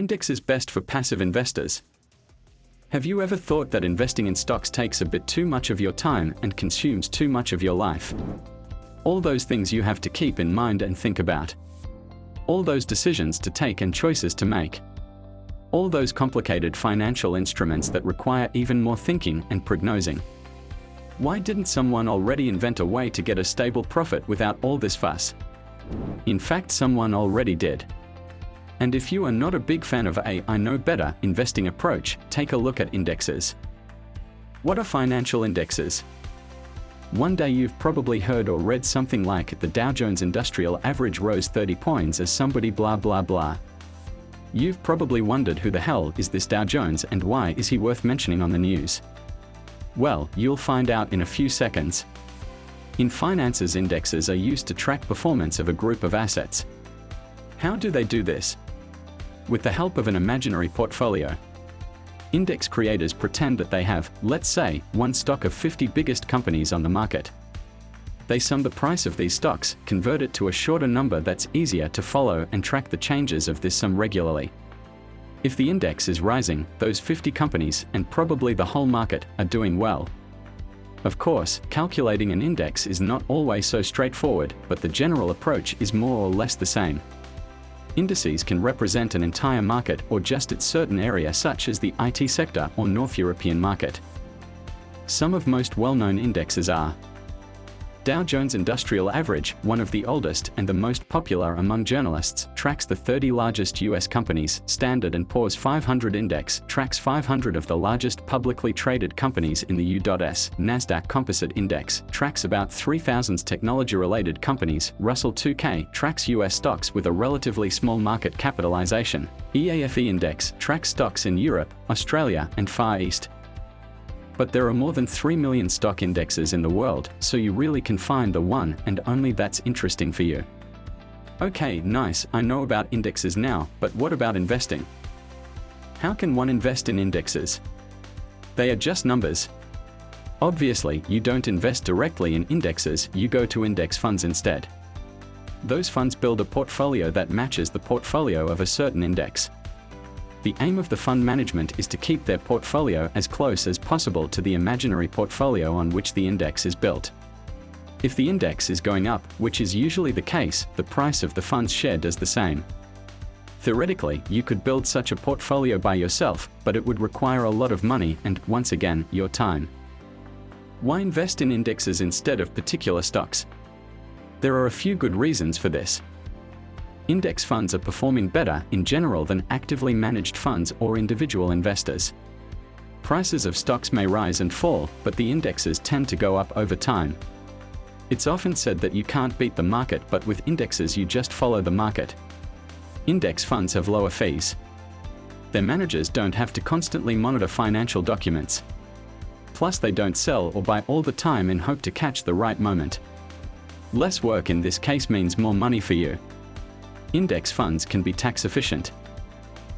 indexes best for passive investors? Have you ever thought that investing in stocks takes a bit too much of your time and consumes too much of your life? All those things you have to keep in mind and think about. All those decisions to take and choices to make. All those complicated financial instruments that require even more thinking and prognosing. Why didn't someone already invent a way to get a stable profit without all this fuss? In fact, someone already did. And if you are not a big fan of I know better investing approach, take a look at indexes. What are financial indexes? One day you've probably heard or read something like the Dow Jones Industrial Average rose 30 points as somebody blah blah blah. You've probably wondered who the hell is this Dow Jones and why is he worth mentioning on the news? Well, you'll find out in a few seconds. In finances, indexes are used to track performance of a group of assets. How do they do this? With the help of an imaginary portfolio. Index creators pretend that they have, let's say, one stock of 50 biggest companies on the market. They sum the price of these stocks, convert it to a shorter number that's easier to follow and track the changes of this sum regularly. If the index is rising, those 50 companies, and probably the whole market, are doing well. Of course, calculating an index is not always so straightforward, but the general approach is more or less the same. Indices can represent an entire market or just its certain area, such as the IT sector or North European market. Some of most well-known indexes are Dow Jones Industrial Average, one of the oldest and the most popular among journalists, tracks the 30 largest US companies. Standard & Poor's 500 Index tracks 500 of the largest publicly traded companies in the U.S. Nasdaq Composite Index tracks about 3,000 technology-related companies. Russell 2000 tracks US stocks with a relatively small market capitalization. EAFE Index tracks stocks in Europe, Australia, and Far East. But there are more than 3 million stock indexes in the world, so you really can find the one and only that's interesting for you. Okay, nice, I know about indexes now, but what about investing? How can one invest in indexes? They are just numbers. Obviously, you don't invest directly in indexes, you go to index funds instead. Those funds build a portfolio that matches the portfolio of a certain index. The aim of the fund management is to keep their portfolio as close as possible to the imaginary portfolio on which the index is built. If the index is going up, which is usually the case, the price of the fund's share does the same. Theoretically, you could build such a portfolio by yourself, but it would require a lot of money and, once again, your time. Why invest in indexes instead of particular stocks? There are a few good reasons for this. Index funds are performing better in general than actively managed funds or individual investors. Prices of stocks may rise and fall, but the indexes tend to go up over time. It's often said that you can't beat the market, but with indexes you just follow the market. Index funds have lower fees. Their managers don't have to constantly monitor financial documents. Plus, they don't sell or buy all the time in hope to catch the right moment. Less work in this case means more money for you. Index funds can be tax efficient.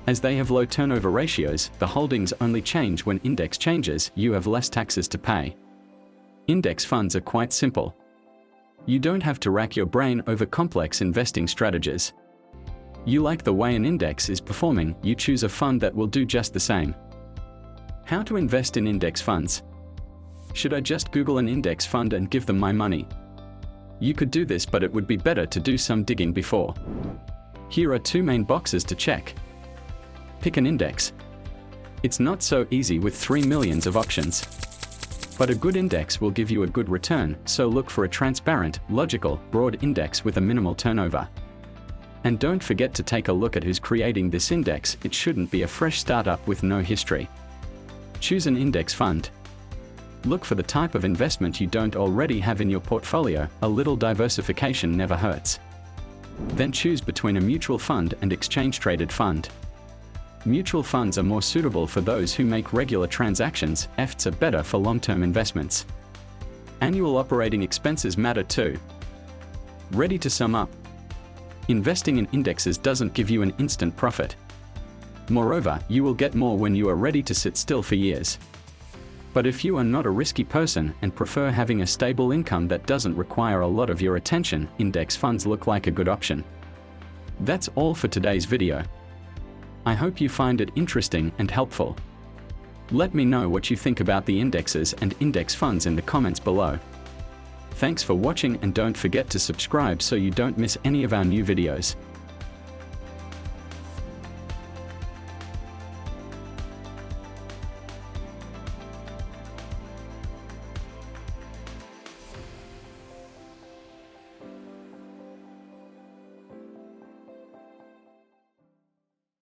As they have low turnover ratios, the holdings only change when index changes, you have less taxes to pay. Index funds are quite simple. You don't have to rack your brain over complex investing strategies. You like the way an index is performing, you choose a fund that will do just the same. How to invest in index funds? Should I just Google an index fund and give them my money? You could do this, but it would be better to do some digging before. Here are two main boxes to check. Pick an index. It's not so easy with 3 million of options. But a good index will give you a good return, so look for a transparent, logical, broad index with a minimal turnover. And don't forget to take a look at who's creating this index, it shouldn't be a fresh startup with no history. Choose an index fund. Look for the type of investment you don't already have in your portfolio, a little diversification never hurts. Then choose between a mutual fund and exchange-traded fund. Mutual funds are more suitable for those who make regular transactions, EFTs are better for long-term investments. Annual operating expenses matter too. Ready to sum up? Investing in indexes doesn't give you an instant profit. Moreover, you will get more when you are ready to sit still for years. But if you are not a risky person and prefer having a stable income that doesn't require a lot of your attention, index funds look like a good option. That's all for today's video. I hope you find it interesting and helpful. Let me know what you think about the indexes and index funds in the comments below. Thanks for watching, and don't forget to subscribe so you don't miss any of our new videos.